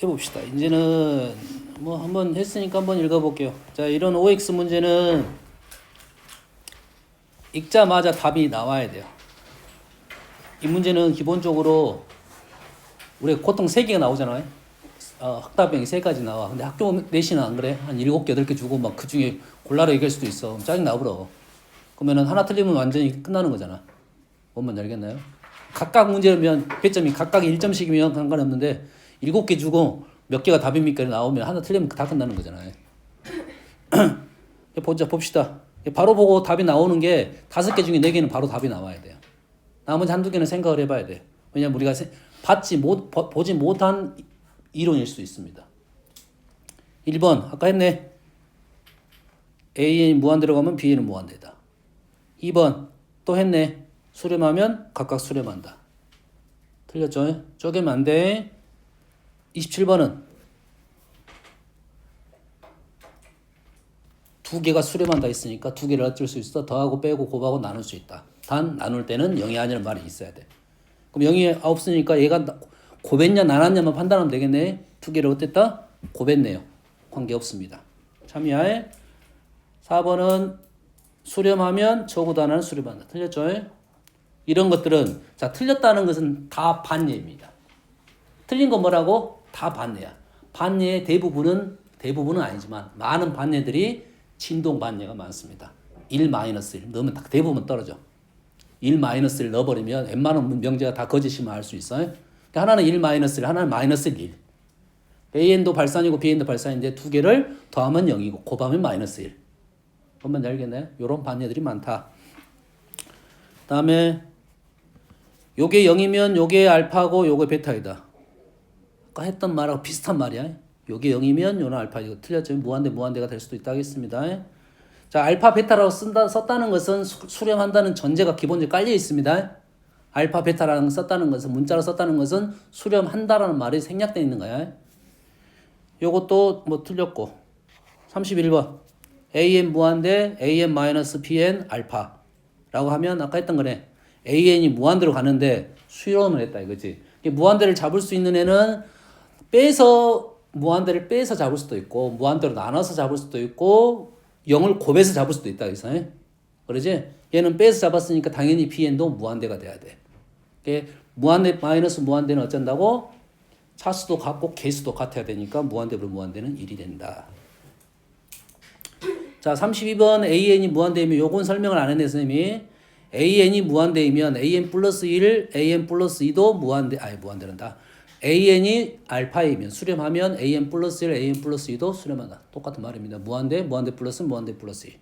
해봅시다. 이제는 뭐 한번 했으니까 한번 읽어볼게요. 자, 이런 OX 문제는 읽자마자 답이 나와야 돼요. 이 문제는 기본적으로 우리가 보통 3개가 나오잖아요. 학답형이 3가지 나와. 근데 학교 내신은 안 그래. 한 7개, 8개 주고 막 그 중에 골라라 얘기할 수도 있어. 짜증 나버려. 그러면은 하나 틀리면 완전히 끝나는 거잖아. 뭔 말인지 알겠나요? 각각 문제면 배점이 각각 1점씩이면 상관없는데 7개 주고 몇 개가 답입니까? 나오면 하나 틀리면 다 끝나는 거잖아요. 봅시다. 바로 보고 답이 나오는 게 5개 중에 4개는 바로 답이 나와야 돼요. 나머지 한두 개는 생각을 해봐야 돼. 왜냐면 우리가 보지 못한 이론일 수 있습니다. 1번 아까 했네. An이 무한대로 가면 Bn은 무한대다. 2번 또 했네. 수렴하면 각각 수렴한다. 틀렸죠? 쪼개면 안 돼. 27번은 2개가 수렴한다 했으니까 2개를 어쩔 수 있어. 더하고 빼고 곱하고 나눌 수 있다. 단 나눌 때는 0이 아니라는 말이 있어야 돼. 그럼 0이 없으니까 얘가 곱했냐 나눴냐만 판단하면 되겠네. 2개를 어땠다? 곱했네요. 관계없습니다. 참여해. 4번은 수렴하면 저보다 하나는 수렴한다. 틀렸죠? 이런 것들은 자 틀렸다는 것은 다 반예입니다. 틀린 건 뭐라고? 다 반예야. 반예의 대부분은 아니지만 많은 반예들이 진동 반예가 많습니다. 1-1 넣으면 딱 대부분 떨어져. 1-1 넣어버리면 웬만한 명제가 다 거짓이면 알 수 있어요. 하나는 1-1, 하나는 -1. AN도 발산이고 BN도 발산인데 2개를 더하면 0이고 곱하면 -1. 뭔지 알겠나요? 이런 반예들이 많다. 다음에 요게 0이면 요게 알파고 요게 베타이다. 아까 했던 말하고 비슷한 말이야. 요게 0이면 요는 알파. 이거 틀렸죠? 무한대가 될 수도 있다 하겠습니다. 자, 알파 베타라고 썼다는 것은 수렴한다는 전제가 기본적으로 깔려 있습니다. 알파 베타라는 썼다는 것은 문자로 썼다는 것은 수렴한다라는 말이 생략되어 있는 거야. 요것도 뭐 틀렸고. 31번. AN 무한대 AN-PN 알파라고 하면 아까 했던 거네. AN이 무한대로 가는데 수렴을 했다 이거지. 무한대를 잡을 수 있는 애는 무한대를 빼서 잡을 수도 있고 무한대로 나눠서 잡을 수도 있고 0을 곱해서 잡을 수도 있다 그래서 그러지? 얘는 빼서 잡았으니까 당연히 PN도 무한대가 돼야 돼. 무한대 마이너스 무한대는 어쩐다고? 차수도 같고 개수도 같아야 되니까 무한대는 1이 된다. 자, 32번 AN이 무한대이면 요건 설명을 안 했네 선생님이. AN이 무한대이면 AN 플러스 1, AN 플러스 2도 무한대란다. AN이 알파이면 수렴하면 AN 플러스 1, AN 플러스 2도 수렴한다. 똑같은 말입니다. 무한대 플러스 2.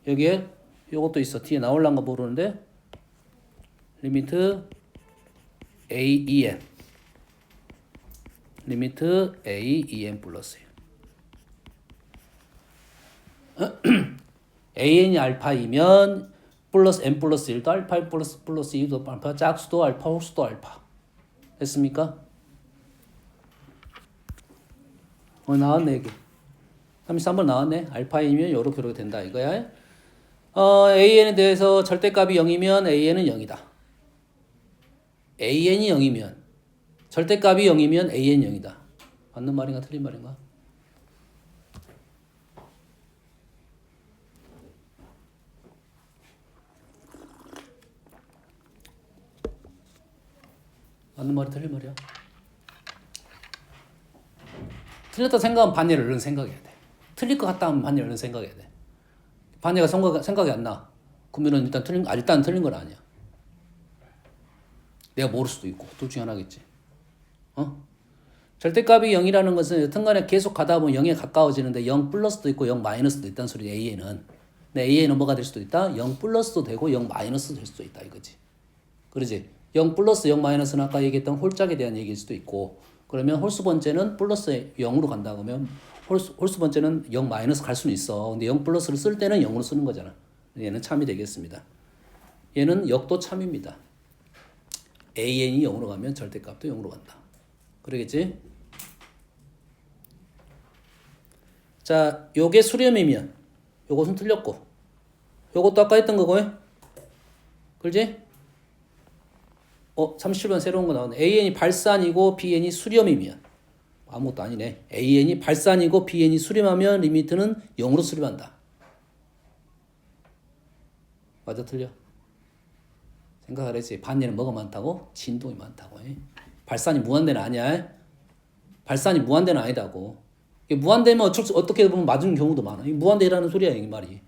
여기에 요것도 있어. 뒤에 나올란 거 모르는데 리미트 AEN 리미트 AEN 플러스 1 AN이 알파이면 플러스 n 플러스 1도 알파 플러스 2도 알파 짝수도 알파 홀수도 알파 됐습니까? 나왔네 여기 33번 나왔네. 알파이면 요렇게 된다 이거야. AN에 대해서 절대값이 0이면 AN은 0이다. AN이 0이면 절대값이 0이면 AN 0이다. 맞는 말인가 틀린 말인가? 맞는 말이 틀린 말이야. 틀렸다 생각하면 반예를 얼른 생각해야 돼. 틀릴 것 같다 하면 반예를 얼른 생각해야 돼. 반예가 생각이 안 나. 그러면은 일단 틀린 건 아니야. 내가 모를 수도 있고 둘 중에 하나겠지. 절대값이 0이라는 것은 여튼간에 계속 가다 보면 0에 가까워지는데 0 플러스도 있고 0 마이너스도 있다는 소리 AN은. 근데 AN은 뭐가 될 수도 있다? 0 플러스도 되고 0 마이너스도 될 수도 있다 이거지. 그러지? 0 플러스 0 마이너스는 아까 얘기했던 홀짝에 대한 얘기일 수도 있고 그러면 홀수 번째는 플러스 0으로 간다 그러면 홀수 번째는 0 마이너스 갈 수는 있어. 근데 0 플러스를 쓸 때는 0으로 쓰는 거잖아. 얘는 참이 되겠습니다. 얘는 역도 참입니다. AN이 0으로 가면 절대값도 0으로 간다. 그러겠지? 자, 요게 수렴이면 요것은 틀렸고 요것도 아까 했던 거고 그렇지? 37번 새로운 거 나오네. AN이 발산이고 BN이 수렴이면 아무것도 아니네. AN이 발산이고 BN이 수렴하면 리미트는 0으로 수렴한다. 맞아 틀려? 생각을 했지. 반예는 뭐가 많다고? 진동이 많다고. 발산이 무한대는 아니야. 발산이 무한대는 아니다고. 무한대면 어떻게 보면 맞은 경우도 많아. 무한대라는 소리야 이 말이.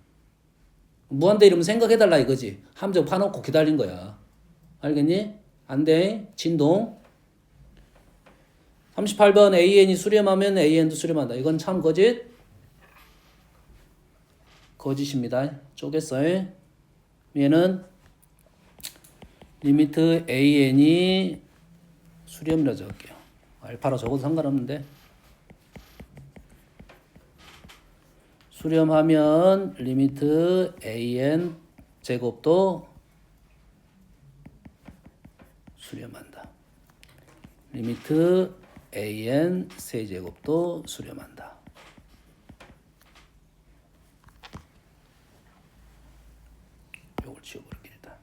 무한대 이러면 생각해달라 이거지. 함정 파놓고 기다린 거야. 알겠니? 안 돼. 진동. 38번 AN이 수렴하면 AN도 수렴한다. 이건 참 거짓. 거짓입니다. 쪼갰어요. 얘는 리미트 AN이 수렴이라 적을게요. 알파로 적어도 상관없는데. 수렴하면 리미트 AN 제곱도 수렴한다. 리미트 AN 세제곱도 수렴한다. 요걸 지워버릴게 일단.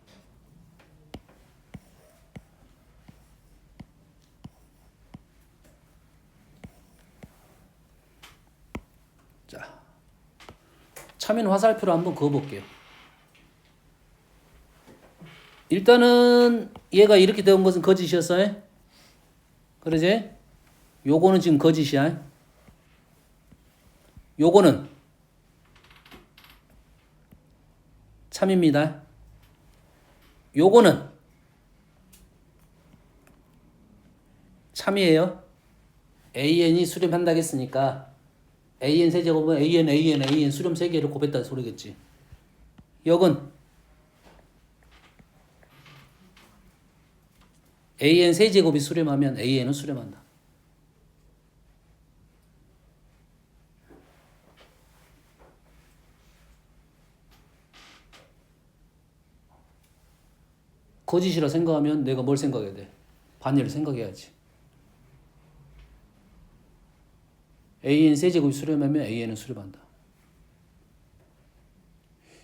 자, 차면 화살표로 한번 그어볼게요. 일단은 얘가 이렇게 되온 것은 거짓이었어요. 그러지? 요거는 지금 거짓이야. 요거는 참입니다. 요거는 참이에요. AN이 수렴한다고 했으니까 AN 세제곱은 AN 수렴 3개를 곱했다는 소리겠지. 역은 AN 세제곱이 수렴하면 AN은 수렴한다. 거짓이라 생각하면 내가 뭘 생각해야 돼? 반예를 생각해야지. AN 세제곱이 수렴하면 AN은 수렴한다.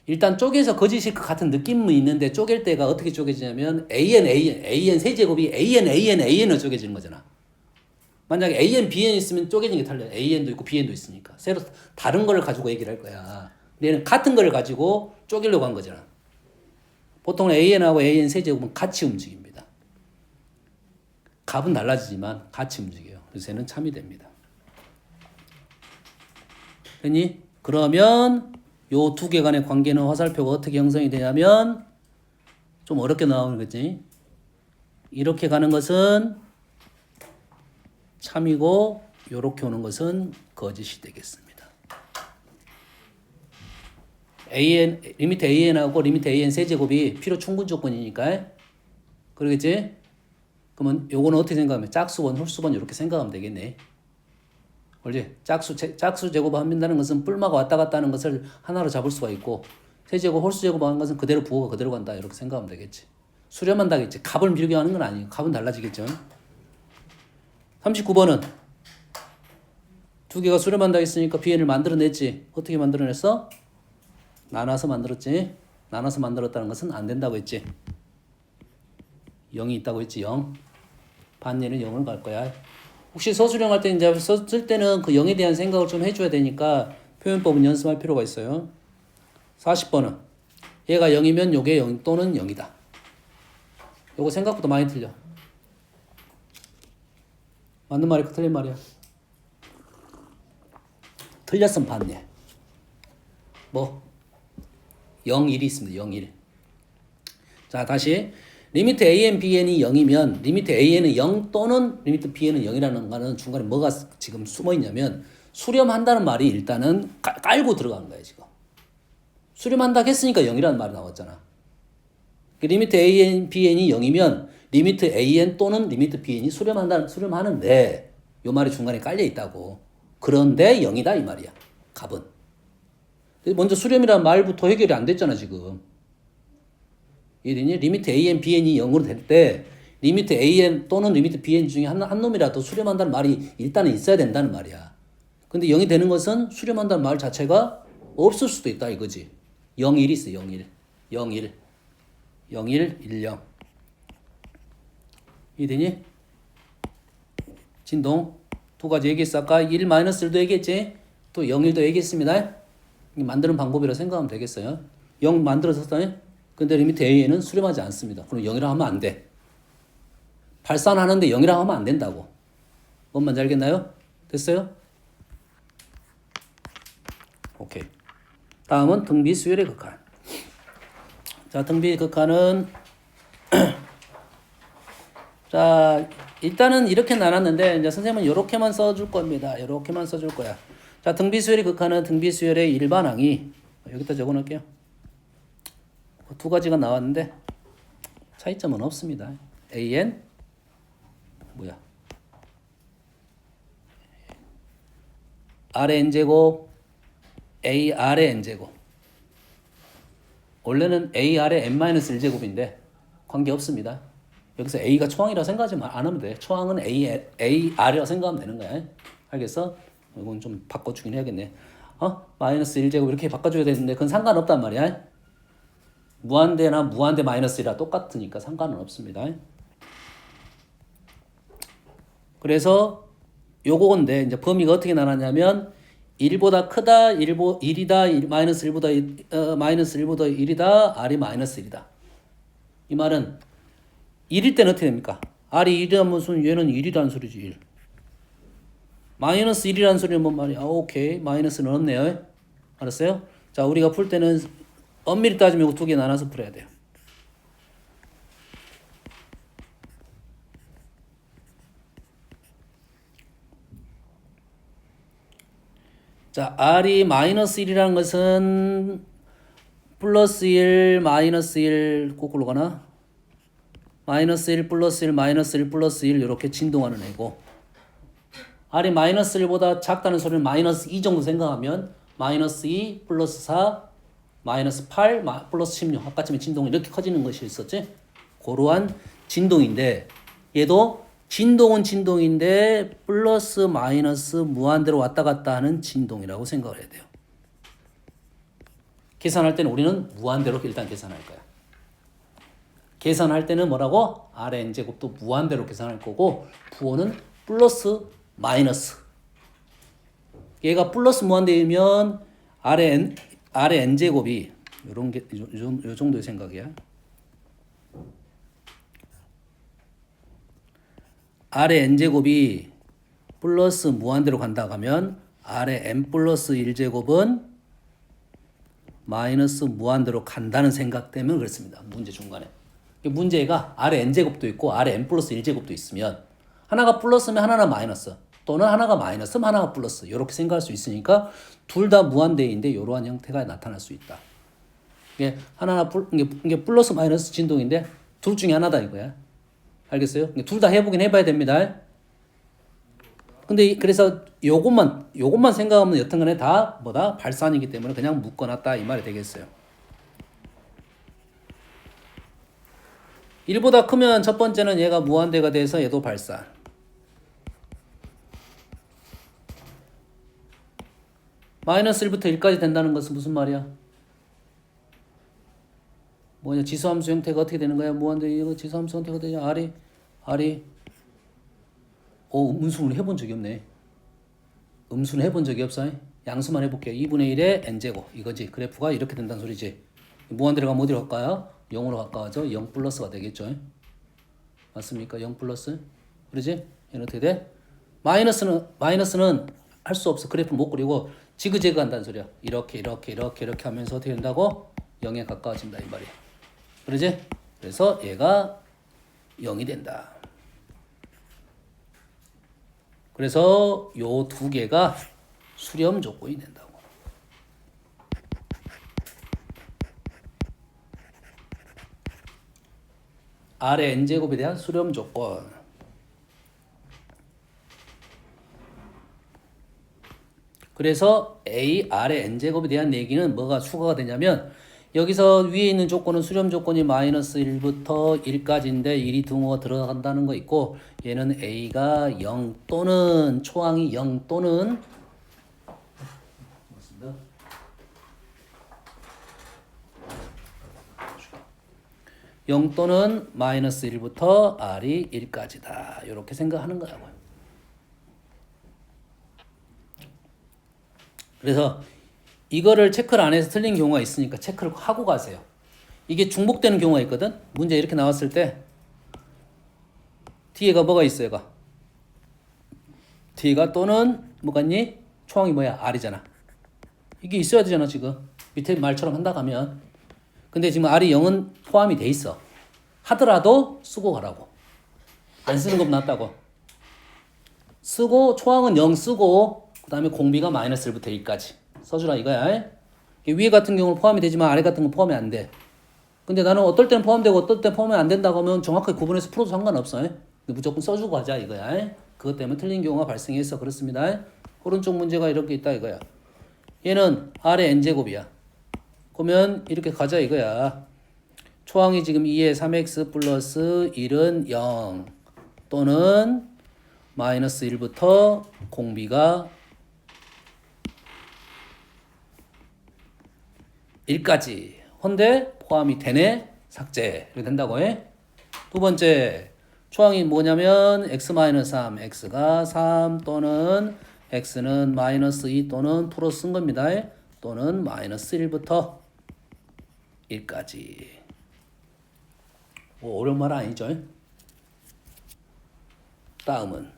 일단 쪼개서 거짓일 것 같은 느낌은 있는데 쪼갤 때가 어떻게 쪼개지냐면 AN 세제곱이 AN으로 쪼개지는 거잖아. 만약에 AN, BN 있으면 쪼개지는 게 달라요. AN도 있고 BN도 있으니까. 새로 다른 거를 가지고 얘기를 할 거야. 얘는 같은 거를 가지고 쪼개려고 한 거잖아. 보통 AN하고 AN 세제곱은 같이 움직입니다. 값은 달라지지만 같이 움직여요. 그래서 얘는 참이 됩니다. 됐니? 그러면 요 두 개 간의 관계는 화살표가 어떻게 형성이 되냐면 좀 어렵게 나오는 거지. 이렇게 가는 것은 참이고 요렇게 오는 것은 거짓이 되겠습니다. 리미트 AN하고 리미트 AN 세제곱이 필요 충분 조건이니까. 그러겠지? 그러면 요거는 어떻게 생각하면 짝수번, 홀수번 이렇게 생각하면 되겠네. 그렇지? 짝수 제곱한다는 것은 뿔마가 왔다 갔다 하는 것을 하나로 잡을 수가 있고 세제곱, 홀수 제곱하는 것은 그대로 부호가 그대로 간다. 이렇게 생각하면 되겠지. 수렴한다겠지. 값을 비교하는 건 아니에요. 값은 달라지겠죠. 39번은 두 개가 수렴한다 했으니까 BN을 만들어냈지. 어떻게 만들어냈어? 나눠서 만들었지. 나눠서 만들었다는 것은 안 된다고 했지. 0이 있다고 했지. 0. 반예는 0을 갈 거야. 혹시 서술형할 때 이제 썼을 때는 그 0에 대한 생각을 좀 해줘야 되니까 표현법은 연습할 필요가 있어요. 40번은 얘가 0이면 요게 0 또는 0이다. 요거 생각보다 많이 틀려. 맞는 말이야, 틀린 말이야? 틀렸으면 반예. 뭐? 0, 1이 있습니다. 0, 1. 자, 다시. 리미트 AN, BN이 0이면 리미트 AN은 0 또는 리미트 BN은 0이라는 거는 중간에 뭐가 지금 숨어 있냐면 수렴한다는 말이 일단은 깔고 들어간 거야, 지금. 수렴한다 했으니까 0이라는 말이 나왔잖아. 리미트 AN, BN이 0이면 리미트 AN 또는 리미트 BN이 수렴하는데 요 말이 중간에 깔려 있다고. 그런데 0이다 이 말이야. 값은. 먼저 수렴이라는 말부터 해결이 안 됐잖아, 지금. 이해되니? 리미트 AN, BN이 0으로 될 때 리미트 AN 또는 리미트 BN 중에 한 놈이라도 수렴한다는 말이 일단은 있어야 된다는 말이야. 근데 0이 되는 것은 수렴한다는 말 자체가 없을 수도 있다 이거지. 0, 1이 있어. 0, 1. 0, 1. 0, 1, 1, 0. 이해되니? 진동. 두 가지 얘기했어. 아까 1 마이너스 1도 얘기했지? 또 0, 1도 얘기했습니다. 만드는 방법이라 생각하면 되겠어요. 0 만들어졌다. 근데 리미트 a에는 수렴하지 않습니다. 그럼 0이라 하면 안 돼. 발산하는데 0이라 하면 안 된다고. 뭔 말인지 알겠나요? 됐어요? 오케이. 다음은 등비 수열의 극한. 자, 등비 극한은 자, 일단은 이렇게 나눴는데 이제 선생님은 이렇게만 써줄 겁니다. 이렇게만 써줄 거야. 자, 등비 수열의 극한은 등비 수열의 일반항이 여기다 적어놓을게요. 두 가지가 나왔는데 차이점은 없습니다. an 뭐야? r의 n제곱 a r의 n제곱. 원래는 a r의 n-1제곱인데 관계없습니다. 여기서 a가 초항이라고 생각하지 안 하면 돼. 초항은 a r이라고 생각하면 되는 거야. 알겠어? 이건 좀 바꿔주긴 해야겠네. 마이너스 1제곱 이렇게 바꿔줘야 되는데 그건 상관없단 말이야. 무한대나 무한대 마이너스 1이라 똑같으니까 상관은 없습니다. 그래서 요거인데 이제 범위가 어떻게 나눴냐면 1보다 크다, 1이다, 마이너스 1보다 마이너스 1보다 1이다, r이 마이너스 1이다. 이 말은 1일 때는 어떻게 됩니까? r이 1이라면 얘는 1이라는 소리지. 1. 마이너스 1이라는 소리는 뭔 말이야? 오케이. 마이너스는 없네요. 알았어요? 자, 우리가 풀 때는 엄밀히 따지면 두 개 나눠서 풀어야 돼요. 자, r이 마이너스 1이라는 것은 플러스 1, 마이너스 1 거꾸로 가나? 마이너스 1 플러스 1 마이너스 1 플러스 1 이렇게 진동하는 애고 r이 마이너스 1보다 작다는 소리는 마이너스 2 정도 생각하면 마이너스 2 플러스 4 마이너스 8 플러스 16 아까쯤에 진동이 이렇게 커지는 것이 있었지? 그러한 진동인데 얘도 진동은 진동인데 플러스 마이너스 무한대로 왔다 갔다 하는 진동이라고 생각을 해야 돼요. 계산할 때는 우리는 무한대로 일단 계산할 거야. 계산할 때는 뭐라고? r의 n제곱도 무한대로 계산할 거고 부호는 플러스 마이너스. 얘가 플러스 무한대이면 r의 n제곱이 요런 게 요 정도의 생각이야. r의 n제곱이 플러스 무한대로 간다고 하면 r의 n 플러스 1제곱은 마이너스 무한대로 간다는 생각 때문에 그렇습니다. 문제 중간에. 문제가 r의 n제곱도 있고 r의 n 플러스 1제곱도 있으면 하나가 플러스면 하나는 마이너스 또는 하나가 마이너스면 하나가 플러스 이렇게 생각할 수 있으니까 둘 다 무한대인데 이러한 형태가 나타날 수 있다. 이게 이게 플러스 마이너스 진동인데 둘 중에 하나다 이거야. 알겠어요? 둘 다 해보긴 해봐야 됩니다. 근데 그래서 요것만 생각하면 여튼간에 다 뭐다? 발산이기 때문에 그냥 묶어놨다 이 말이 되겠어요. 1보다 크면 첫 번째는 얘가 무한대가 돼서 얘도 발산. 마이너스 1부터 1까지 된다는 것은 무슨 말이야? 뭐냐? 지수함수 형태가 어떻게 되는 거야? 무한대 이거 지수함수 형태가 되냐? r이 음수는 해본 적이 없네. 음수는 해본 적이 없어. 양수만 해볼게요. 2분의 1의 n제곱 이거지. 그래프가 이렇게 된다는 소리지. 무한대로 가면 어디로 갈까요? 0으로 가까워져 0 플러스가 되겠죠. 맞습니까? 0 플러스. 그러지? 얘는 어떻게 돼? 마이너스는 할 수 없어. 그래프 못 그리고 지그재그 한다는 소리야. 이렇게 하면서 어떻게 된다고? 0에 가까워진다 이 말이야. 그러지? 그래서 얘가 0이 된다. 그래서 요 두 개가 수렴 조건이 된다고. r의 n제곱에 대한 수렴 조건. 그래서 r의 n제곱에 대한 얘기는 뭐가 추가가 되냐면 여기서 위에 있는 조건은 수렴 조건이 마이너스 1부터 1까지인데 1이 등호가 들어간다는 거 있고 얘는 a가 0 또는 초항이 0 또는 0 또는 마이너스 1부터 r이 1까지다. 이렇게 생각하는 거라고요. 그래서 이거를 체크를 안 해서 틀린 경우가 있으니까 체크를 하고 가세요. 이게 중복되는 경우가 있거든. 문제 이렇게 나왔을 때 뒤에가 뭐가 있어요? 얘가 뒤가 또는 뭐가 있니? 초항이 뭐야? R이잖아. 이게 있어야 되잖아 지금. 밑에 말처럼 한다 하면. 근데 지금 R이 0은 포함이 돼 있어. 하더라도 쓰고 가라고. 안 쓰는 것보다 낫다고. 쓰고 초항은 0 쓰고 그 다음에 공비가 마이너스 1부터 1까지 써주라 이거야. 위에 같은 경우는 포함이 되지만 아래 같은 건 포함이 안 돼. 근데 나는 어떨 때는 포함되고 어떨 때는 포함이 안 된다고 하면 정확하게 구분해서 풀어도 상관없어. 무조건 써주고 하자 이거야. 그것 때문에 틀린 경우가 발생해서 그렇습니다. 오른쪽 문제가 이렇게 있다 이거야. 얘는 R의 n제곱이야. 그러면 이렇게 가자 이거야. 초항이 지금 2에 3x 플러스 1은 0 또는 마이너스 1부터 공비가 1까지 헌데 포함이 되네 삭제 이렇게 된다고 해. 두 번째 초항이 뭐냐면 x-3 x가 3 또는 x는 마이너스 2 또는 프로 쓴 겁니다. 또는 마이너스 1부터 1까지. 뭐 어려운 말 아니죠. 다음은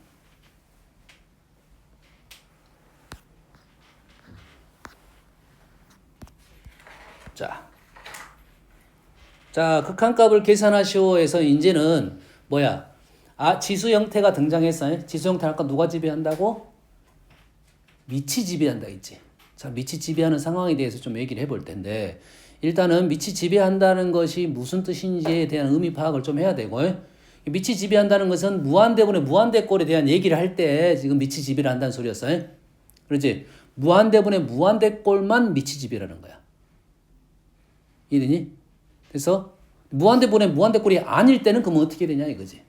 자, 극한값을 계산하시오에서 이제는 뭐야? 지수 형태가 등장했어요. 지수 형태 아까 누가 지배한다고? 밑이 지배한다 있지. 자, 밑이 지배하는 상황에 대해서 좀 얘기를 해볼 텐데 일단은 밑이 지배한다는 것이 무슨 뜻인지에 대한 의미 파악을 좀 해야 되고 밑이 지배한다는 것은 무한대분의 무한대꼴에 대한 얘기를 할 때 지금 밑이 지배를 한다는 소리였어요. 그렇지? 무한대분의 무한대꼴만 밑이 지배라는 거야. 이해되니? 그래서 무한대분의 무한대꼴이 아닐 때는 그러면 어떻게 되냐 이거지.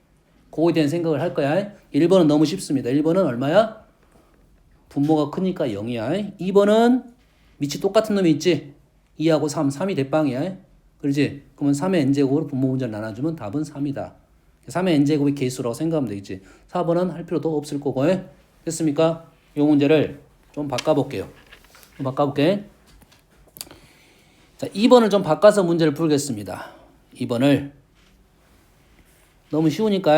그거에 대한 생각을 할 거야. 1번은 너무 쉽습니다. 1번은 얼마야? 분모가 크니까 0이야. 2번은 밑이 똑같은 놈이 있지? 2하고 3, 3이 대빵이야. 그렇지? 그러면 3의 n제곱으로 분모 문제를 나눠주면 답은 3이다. 3의 n제곱이 개수라고 생각하면 되겠지. 4번은 할 필요도 없을 거고. 됐습니까? 이 문제를 좀 바꿔볼게요. 바꿔볼게. 자, 2번을 좀 바꿔서 문제를 풀겠습니다. 2번을 너무 쉬우니까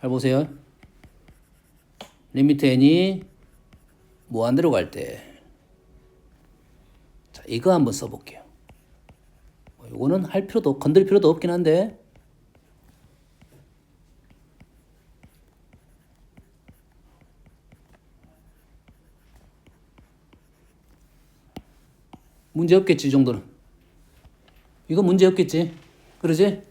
잘 보세요. 리미트 n이 무한대로 갈 때. 자, 이거 한번 써볼게요. 이거는 할 필요도 건들 필요도 없긴 한데 문제 없겠지 이 정도는. 이거 문제 없겠지. 그러지?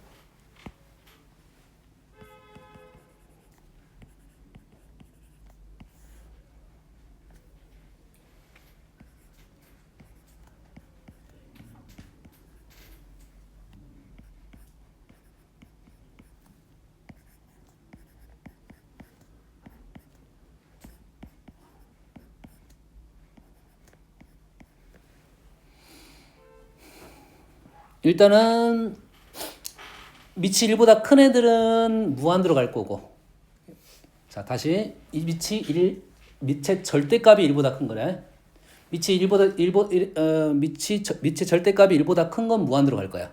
일단은 밑이 1보다 큰 애들은 무한대로 갈 거고. 자, 다시 이 밑의 절대값이 1보다 큰 거래. 밑의 절대값이 1보다 큰 건 무한대로 갈 거야.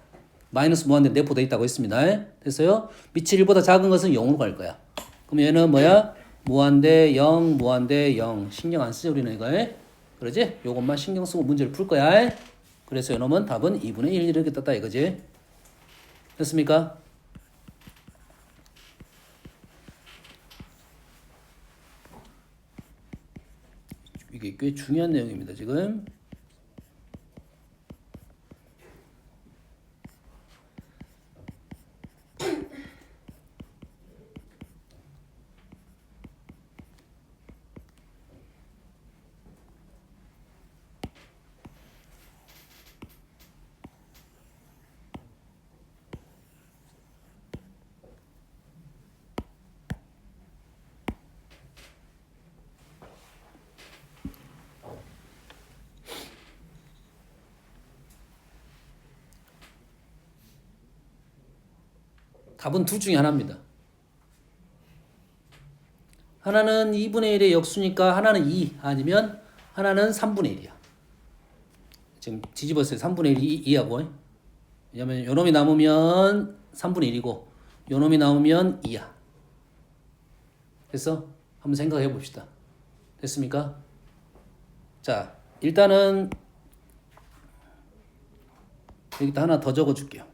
마이너스 무한대 내포돼 있다고 했습니다. 됐어요? 밑이 1보다 작은 것은 0으로 갈 거야. 그럼 얘는 뭐야? 무한대 0, 무한대 0. 신경 안 쓰죠 우리는 이거. 그러지? 요것만 신경 쓰고 문제를 풀 거야. 그래서 이놈은 답은 2분의 1 이렇게 떴다 이거지. 됐습니까? 이게 꽤 중요한 내용입니다 지금. 답은 둘 중에 하나입니다. 하나는 2분의 1의 역수니까 하나는 2 아니면 하나는 3분의 1이야. 지금 뒤집었어요. 3분의 1이 2하고. 왜냐면 요 놈이 남으면 3분의 1이고 요 놈이 남으면 2야. 됐어? 한번 생각해 봅시다. 됐습니까? 자, 일단은 여기다 하나 더 적어 줄게요.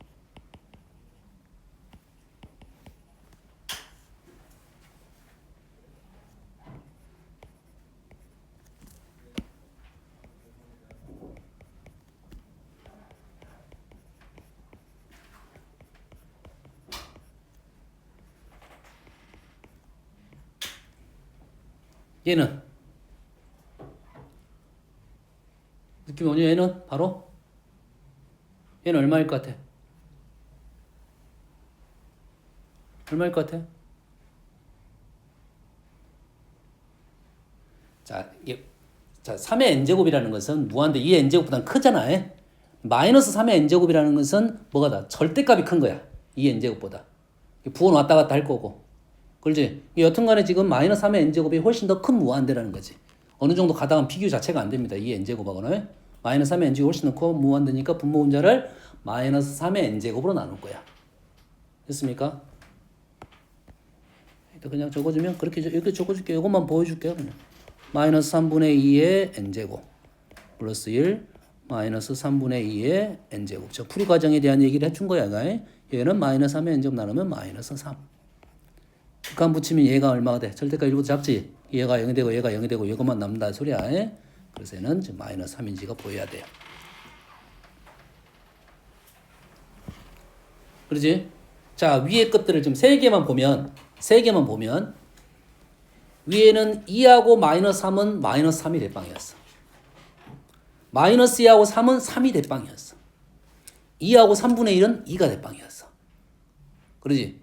얘는 느낌이 오냐? 얘는 바로 얘는 얼마일 것 같아? 얼마일 것 같아? 자, 3의 n제곱이라는 것은 무한대 2의 n제곱보다는 크잖아. 마이너스 3의 n제곱이라는 것은 뭐가 다? 절대값이 큰 거야. 2의 n제곱보다. 부호는 왔다 갔다 할 거고. 그렇지? 여튼간에 지금 마이너스 3의 n제곱이 훨씬 더 큰 무한대라는 거지. 어느 정도 가다가는 비교 자체가 안 됩니다. 2의 n제곱하고는. 마이너스 3의 n제곱이 훨씬 더 큰 무한대니까 분모 분자를 마이너스 3의 n제곱으로 나눌 거야. 됐습니까? 그냥 적어주면 그렇게 이렇게 적어줄게. 이것만 보여줄게요. 그냥. 마이너스 3분의 2의 n제곱 플러스 1 마이너스 3분의 2의 n제곱. 저 풀이 과정에 대한 얘기를 해준 거야. 얘는 마이너스 3의 n제곱 나누면 마이너스 3. 극한 붙이면 얘가 얼마가 돼? 절대값 1보다 작지? 얘가 0이 되고 얘가 0이 되고 이것만 남는다 소리야. 그래서 얘는 지금 마이너스 3인지가 보여야 돼요. 그러지? 자, 위에 것들을 지금 세 개만 보면 위에는 2하고 마이너스 3은 마이너스 3이 대빵이었어. 마이너스 2하고 3은 3이 대빵이었어. 2하고 3분의 1은 2가 대빵이었어. 그러지?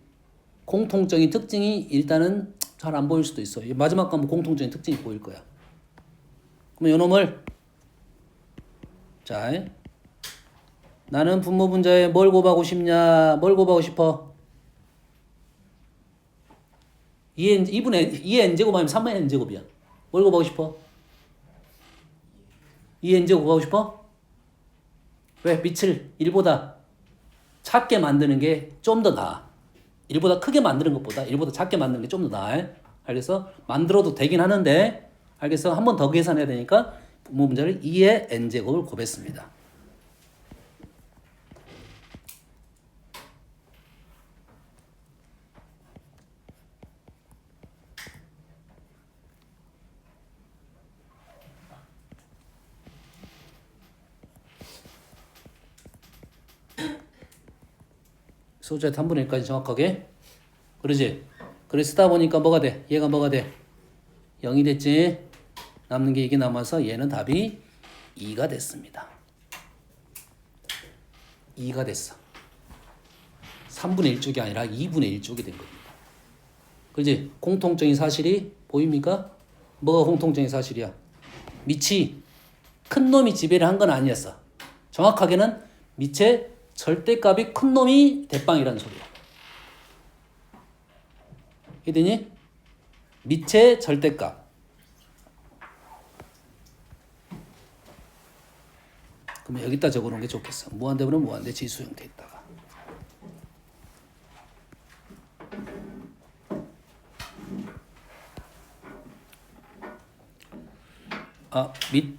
공통적인 특징이 일단은 잘 안 보일 수도 있어. 마지막 가면 공통적인 특징이 보일 거야. 그럼 요놈을 자, 나는 분모 분자에 뭘 곱하고 싶냐? 뭘 곱하고 싶어? 2의 n제곱 아니면 3의 n제곱이야. 뭘 곱하고 싶어? 2의 n제곱 곱하고 싶어? 왜? 밑을 1보다 작게 만드는 게 좀 더 나아. 1보다 크게 만드는 것보다 1보다 작게 만드는 게 좀 더 나아. 알겠어? 만들어도 되긴 하는데 알겠어? 한 번 더 계산해야 되니까 분모 분자를 2의 n제곱을 곱했습니다. 소수의 3분의 1까지 정확하게. 그러지? 그래 쓰다 보니까 뭐가 돼? 얘가 뭐가 돼? 0이 됐지? 남는 게 이게 남아서 얘는 답이 2가 됐습니다. 2가 됐어. 3분의 1쪽이 아니라 2분의 1쪽이 된 겁니다. 그렇지? 공통적인 사실이 보입니까? 뭐가 공통적인 사실이야? 밑이 큰 놈이 지배를 한 건 아니었어. 정확하게는 밑에 절대값이 큰 놈이 대빵이라는 소리야. 이해되니? 밑의 절대값. 그러면 여기다 적어놓은 게 좋겠어. 무한대분은 무한대 지수 형태에다가. 밑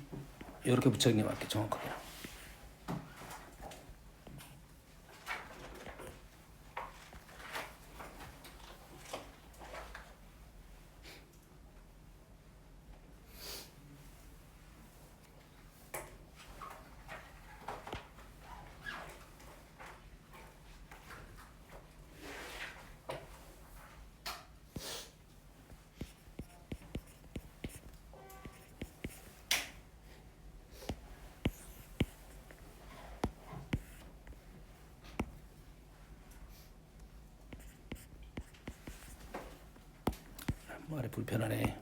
이렇게 붙여는 게 맞게 정확하게. 말이 불편하네.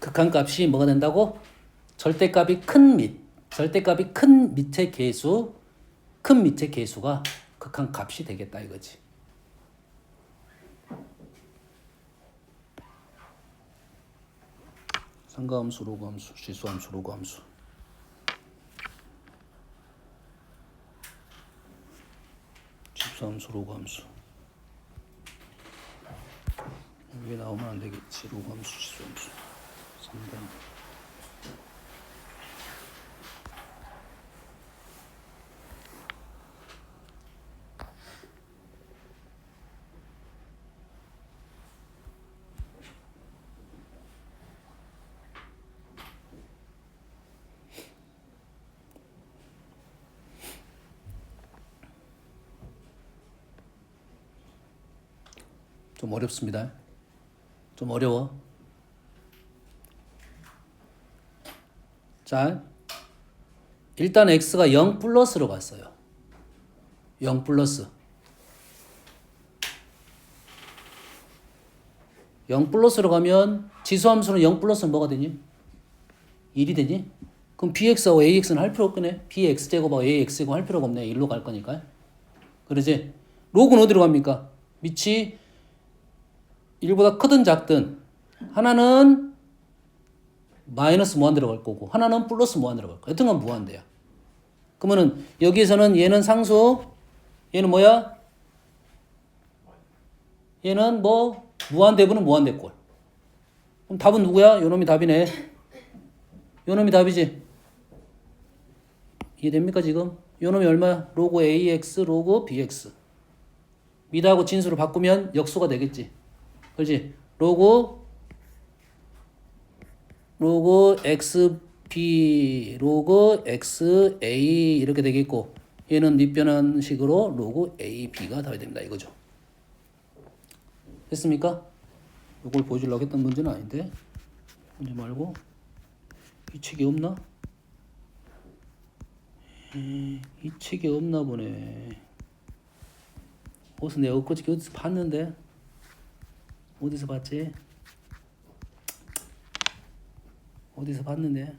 극한값이 뭐가 된다고? 절대값이 큰 밑의 개수가 극한값이 되겠다 이거지. 상가함수, 로그함수, 지수함수, 로그함수. 지수함수, 로그함수. 여기 나오면 안 되겠지. 로그함수, 지수함수. 3번. 좀 어렵습니다. 좀 어려워. 자, 일단 x가 0 플러스로 갔어요. 0 플러스. 0 플러스로 가면 지수함수는 0 플러스는 뭐가 되니? 1이 되니? 그럼 bx하고 ax는 할 필요 없겠네. bx제곱하고 ax제곱 할 필요가 없네. 1로 갈 거니까. 그러지? 로그는 어디로 갑니까? 밑이 1보다 크든 작든 하나는 마이너스 무한대로 갈 거고 하나는 플러스 무한대로 갈 거야. 여튼간 무한대야. 그러면은 여기에서는 얘는 상수, 얘는 뭐야? 얘는 뭐 무한대분은 무한대꼴. 그럼 답은 누구야? 요놈이 답이네. 요놈이 답이지. 이해됩니까 지금? 요놈이 얼마야? 로그 ax, 로그 bx. 미다하고 진수로 바꾸면 역수가 되겠지. 그렇지? 로그 xb, 로그 xa 이렇게 되겠고 얘는 밑변환식으로 로그 ab가 답이 됩니다. 이거죠. 됐습니까? 이걸 보여주려고 했던 문제는 아닌데 문제 말고 이 책이 없나? 이 책이 없나 보네. 어디서 내가 엊그저께 어디서 봤는데 어디서 봤지? 어디서 봤는데?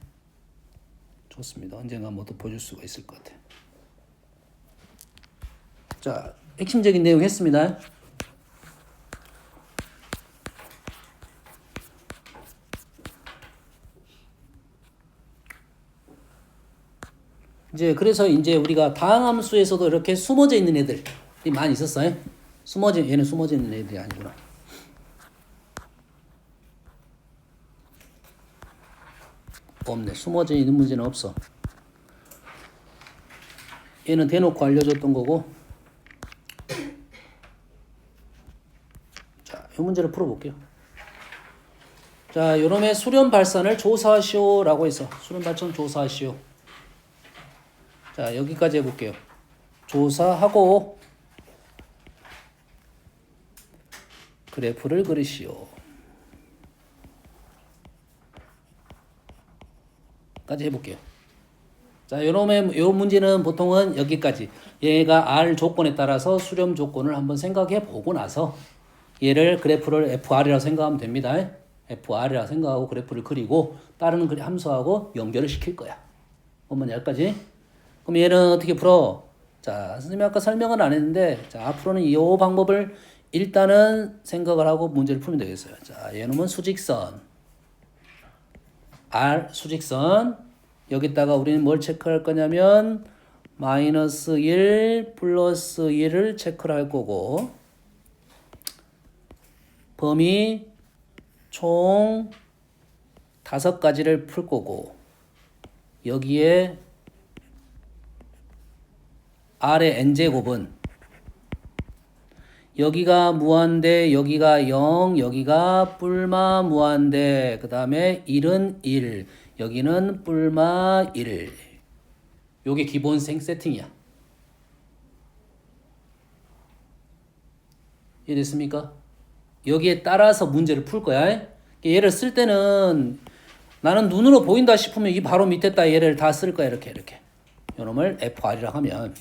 좋습니다. 언젠가 뭐 또 보여줄 수가 있을 것 같아. 자, 핵심적인 내용 했습니다. 그래서 이제 우리가 다항함수에서도 이렇게 숨어져 있는 애들이 많이 있었어요. 얘는 숨어져 있는 애들이 아니구나. 없네. 숨어져 있는 문제는 없어. 얘는 대놓고 알려줬던 거고. 자, 이 문제를 풀어볼게요. 자, 요놈의 수렴 발산을 조사하시오라고 해서 수렴 발산 조사하시오. 자, 여기까지 해볼게요. 조사하고 그래프를 그리시오. 까지 해볼게요. 자, 요 문제는 보통은 여기까지. 얘가 R 조건에 따라서 수렴 조건을 한번 생각해 보고 나서 얘를 그래프를 FR이라고 생각하면 됩니다. FR이라고 생각하고 그래프를 그리고 다른 함수하고 연결을 시킬 거야. 한번 여기까지. 그럼 얘는 어떻게 풀어? 자, 선생님이 아까 설명은 안 했는데, 자, 앞으로는 이 방법을 일단은 생각을 하고 문제를 풀면 되겠어요. 자, 얘는 수직선. R 수직선. 여기다가 우리는 뭘 체크할 거냐면, 마이너스 1 플러스 1을 체크를 할 거고, 범위 총 5가지를 풀 거고, 여기에 R의 n제곱은 여기가 무한대, 여기가 0, 여기가 뿔마 무한대, 그 다음에 1은 1, 여기는 뿔마 1. 요게 기본생 세팅이야. 이해됐습니까? 여기에 따라서 문제를 풀 거야. 얘를 쓸 때는 나는 눈으로 보인다 싶으면 이 바로 밑에다 얘를 다 쓸 거야. 이렇게. 요놈을 FR이라고 하면.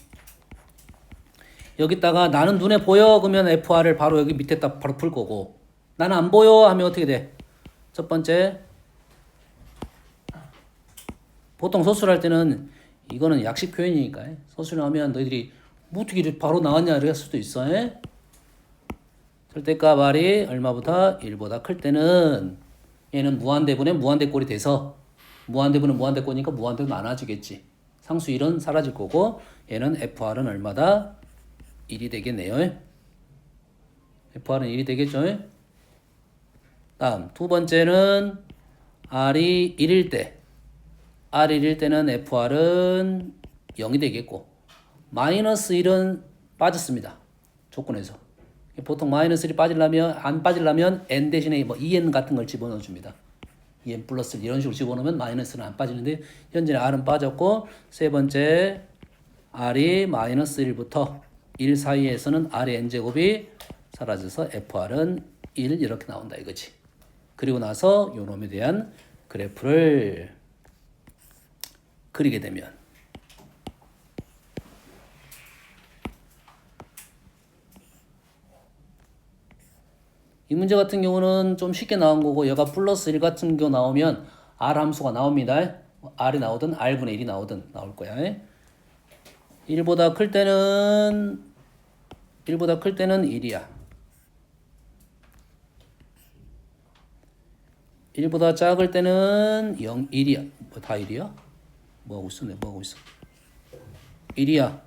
여기다가 나는 눈에 보여 그러면 FR을 바로 여기 밑에다 바로 풀 거고 나는 안 보여 하면 어떻게 돼? 첫 번째 보통 소수를 할 때는 이거는 약식 표현이니까 소수를 하면 너희들이 뭐 어떻게 이렇게 바로 나왔냐 이럴 수도 있어. 절대값 R이 얼마보다 1보다 클 때는 얘는 무한대분의 무한대꼴이 돼서 무한대분은 무한대꼴이니까 무한대로 나눠지겠지. 상수 1은 사라질 거고 얘는 FR은 얼마다? 1이 되겠네요. FR은 1이 되겠죠. 다음 두 번째는 R이 1일 때 R이 1일 때는 FR은 0이 되겠고 마이너스 1은 빠졌습니다. 조건에서. 보통 마이너스 1이 안 빠지려면 n 대신에 뭐 2n 같은 걸 집어넣어 줍니다. 2n 플러스 이런 식으로 집어넣으면 마이너스는 안 빠지는데 현재는 r은 빠졌고 세 번째 r이 마이너스 1부터 1 사이에서는 r의 n제곱이 사라져서 fr은 1 이렇게 나온다 이거지. 그리고 나서 요 놈에 대한 그래프를 그리게 되면 이 문제 같은 경우는 좀 쉽게 나온 거고 얘가 플러스 1 같은 경우 나오면 r 함수가 나옵니다. r이 나오든 r분의 1이 나오든 나올 거야. 1보다 클 때는 1이야. 1보다 작을 때는 0, 1이야. 뭐 다 1이야? 뭐 하고 있어? 뭐 하고 있어? 1이야.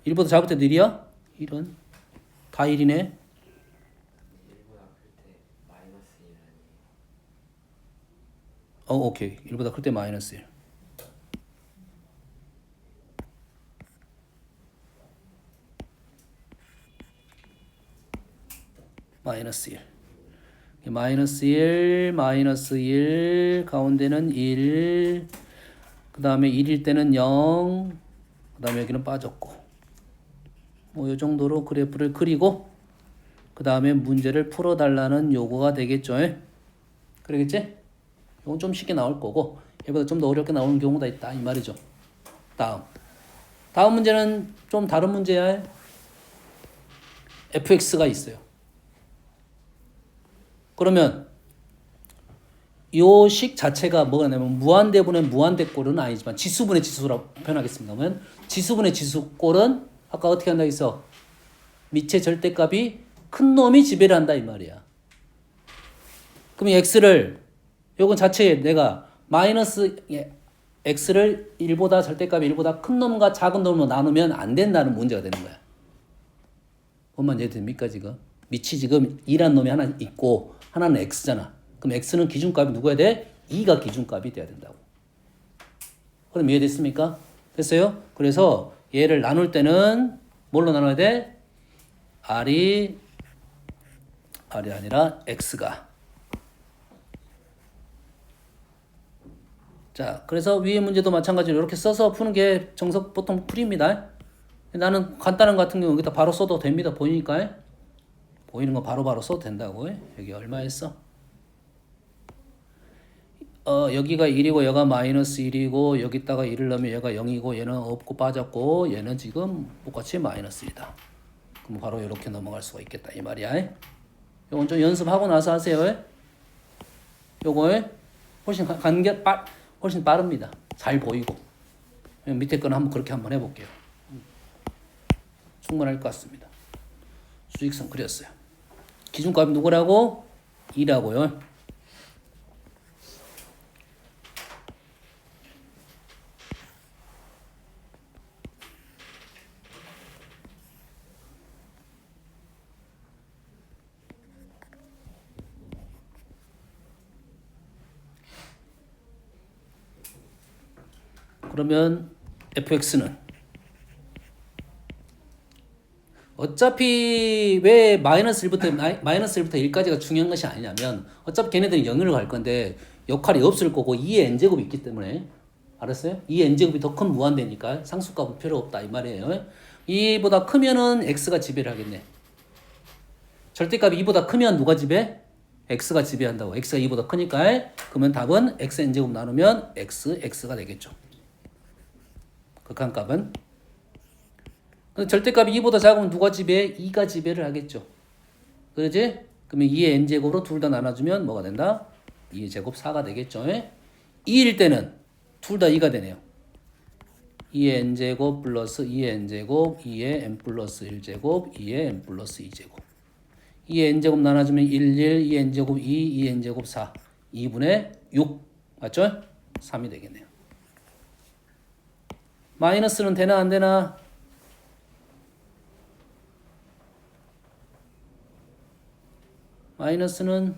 1보다 작을 때도 1이야? 1은 다 1이네. 오케이. 1보다 클 때 마이너스 1. 마이너스 1. 마이너스 1, 가운데는 1, 그 다음에 1일 때는 0, 그 다음에 여기는 빠졌고, 뭐, 이 정도로 그래프를 그리고, 그 다음에 문제를 풀어달라는 요구가 되겠죠. 그러겠지? 이건 좀 쉽게 나올 거고, 얘보다 좀 더 어렵게 나오는 경우가 있다. 이 말이죠. 다음 문제는 좀 다른 문제야. fx가 있어요. 그러면 요 식 자체가 뭐가 되냐면 무한대분의 무한대꼴은 아니지만 지수분의 지수라고 표현하겠습니다. 그러면 지수분의 지수꼴은 아까 어떻게 한다 했어? 밑의 절대값이 큰 놈이 지배를 한다 이 말이야. 그럼 x를 요건 자체에 내가 마이너스 x를 1보다 절대값이 1보다 큰 놈과 작은 놈으로 나누면 안 된다는 문제가 되는 거야. 뭔만 이해됩니까 지금? 밑이 지금 2란 놈이 하나 있고 하나는 x잖아. 그럼 x는 기준값이 누구야 돼? 2가 기준값이 돼야 된다고. 그럼 이해됐습니까? 됐어요? 그래서 얘를 나눌 때는 뭘로 나눠야 돼? r이 아니라 x가. 자, 그래서 위의 문제도 마찬가지로 이렇게 써서 푸는 게 정석 보통 풀입니다. 나는 간단한 거 같은 경우 여기다 바로 써도 됩니다. 보이니까. 보이는 거 바로 써도 된다고. 여기 얼마 했어? 여기가 1이고 여기가 마이너스 1이고 여기다가 1을 넣으면 얘가 0이고 얘는 없고 빠졌고 얘는 지금 똑같이 마이너스 1이다. 그럼 바로 이렇게 넘어갈 수가 있겠다 이 말이야. 요건 좀 연습하고 나서 하세요. 요거 훨씬 빠릅니다. 잘 보이고. 밑에 거는 한번 그렇게 한번 해볼게요. 충분할 것 같습니다. 수직선 그렸어요. 기준값이 누구라고? 2라고요. 그러면 fx는 어차피 왜 마이너스 1부터 1까지가 중요한 것이 아니냐면 어차피 걔네들은 0으로 갈 건데 역할이 없을 거고 2의 n제곱이 있기 때문에 알았어요? 2의 n제곱이 더 큰 무한대니까 상수값은 필요 없다 이 말이에요. 2보다 크면은 x가 지배를 하겠네. 절대값이 2보다 크면 누가 지배? x가 지배한다고. x가 2보다 크니까 그러면 답은 x n제곱 나누면 x가 되겠죠. 극한값은. 근데 절대값이 2보다 작으면 누가 지배해? 2가 지배를 하겠죠. 그러지? 그러면 2의 n제곱으로 둘 다 나눠주면 뭐가 된다? 2의 제곱 4가 되겠죠. 2일 때는 둘 다 2가 되네요. 2의 n제곱 플러스 2의 n제곱 2의 n 플러스 1제곱 2의 n 플러스 2제곱 2의 n제곱 나눠주면 1, 2의 n제곱 2, 2의 n제곱 4 2분의 6 맞죠? 3이 되겠네요. 마이너스는 되나 안 되나? 마이너스는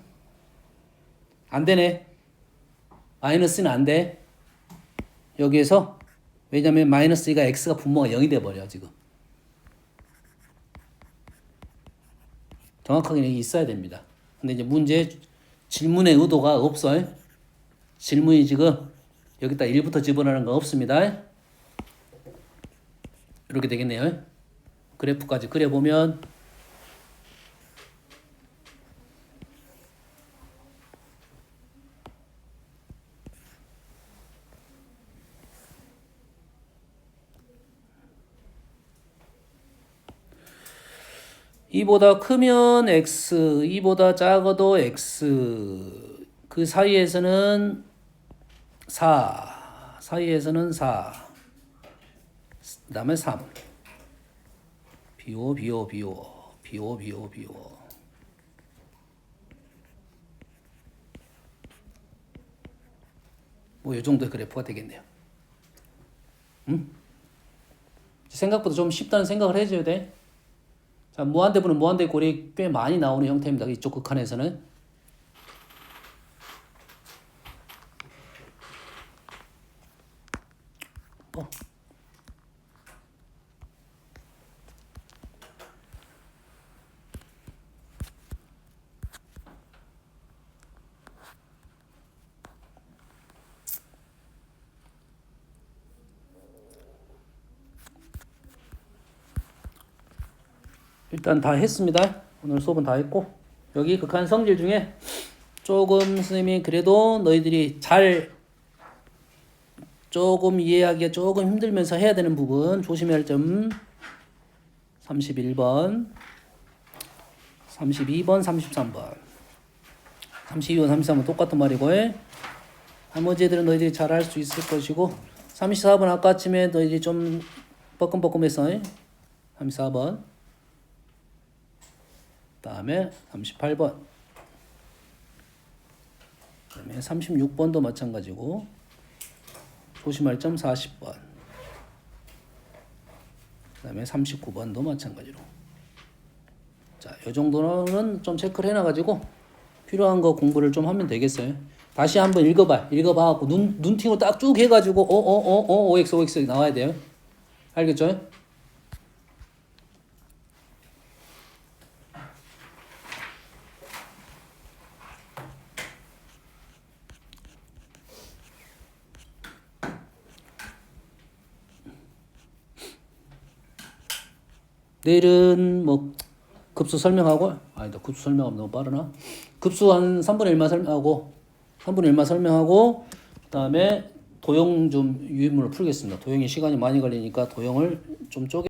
안 되네. 마이너스는 안 돼. 여기에서 왜냐면 마이너스 2가 x가 분모가 0이 돼버려 지금. 정확하게 있어야 됩니다. 근데 이제 문제 질문의 의도가 없어요. 질문이 지금 여기다 1부터 집어넣는 거 없습니다. 이렇게 되겠네요. 그래프까지 그려보면 이보다 크면 x, 이보다 작아도 x, 그 사이에서는 4, 사이에서는 4, 그 다음에 3, 비워, 비워, 비워, 비워, 비워, 비워. 뭐 이 정도의 그래프가 되겠네요. 생각보다 좀 쉽다는 생각을 해줘야 돼. 자, 무한대분은 무한대 꼴이 꽤 많이 나오는 형태입니다. 이쪽 극한에서는. 일단 다 했습니다. 오늘 수업은 다 했고 여기 극한 성질 중에 조금 선생님이 그래도 너희들이 잘 조금 이해하기가 조금 힘들면서 해야 되는 부분 조심해야 할 점 31번 32번 33번 32번 33번 똑같은 말이고 나머지 애들은 너희들이 잘 할 수 있을 것이고 34번 아까쯤에 너희들이 좀 뻐끔뻐끔해서 34번 다음에 38번 그다음에 36번도 마찬가지고 조심할 점 40번 그다음에 39번도 마찬가지로 자, 이 정도는 좀 체크를 해놔가지고 필요한 거 공부를 좀 하면 되겠어요. 다시 한번 읽어봐갖고 눈팅으로 딱 쭉 해가지고 OX 나와야 돼요. 알겠죠? 내일은 뭐 급수 설명하고 아니다 급수 설명하면 너무 빠르나? 급수 한 3분의 1만 설명하고 3분의 1만 설명하고 그다음에 도형 좀 유인물을 풀겠습니다. 도형이 시간이 많이 걸리니까 도형을 좀 쪼개